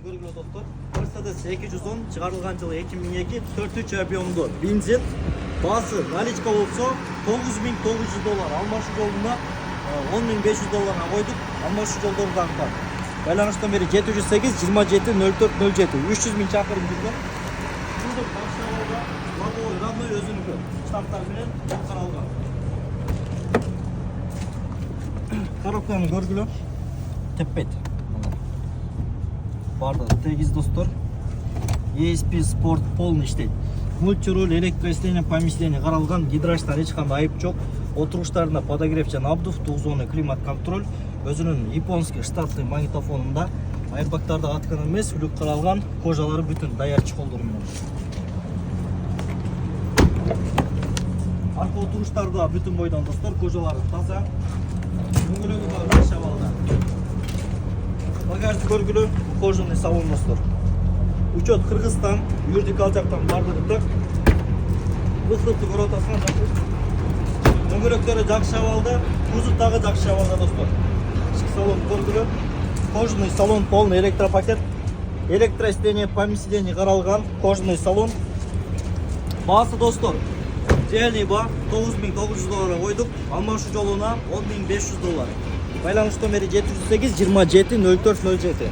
көргүлө достор. Mercedes 210 чыгарылган жылы 2002 4-3 объемдуу бензин. Баасы наличка болсо $9,900. Алмашуу жолуна $10,500 койдук. Алмашуу жолдорду аңкап. Байланыштан бери 708 27 0407 300 000 чакырым жүргөн. Бул машиналарда лобовой родной өзүнүкү штамптар менен каралган. Коробканы көргүлө. Теппейт. Бардыгы тегиз достор. ESP Sport полный иштейт. Мультируль, электросление, помещение каралган, гидраштан эч кандай айып жок. Отуруштарында подогрев жана обдув, двухзонный климат контроль, өзүнүн японский штатный магнитофонунда айрбактарды аткан эмес, үлүк каралган, кожалары бүтүн даяр чехолдор менен. Арка отуруштарда бүтүн бойдон достор, кожалары таза. Дөңгөлөгү да шабалда. Багажды көргүлө, кожаный салон достор. Учет Кыргызстан, юридикал жактан бардыгы так. Выхлопту көрүп атасыңар. Дөңгөлөктөрү жакшы абалда, кузов дагы жакшы абалда достор. Ички салон көргүлө. Кожаный салон, полный электропакет. Электросление, помещение каралган, кожаный салон. Баасы достор, реальный баа $9,900 койдук. Алмашуу жолуна $10,500. Байланыштан бери 708 27 0407.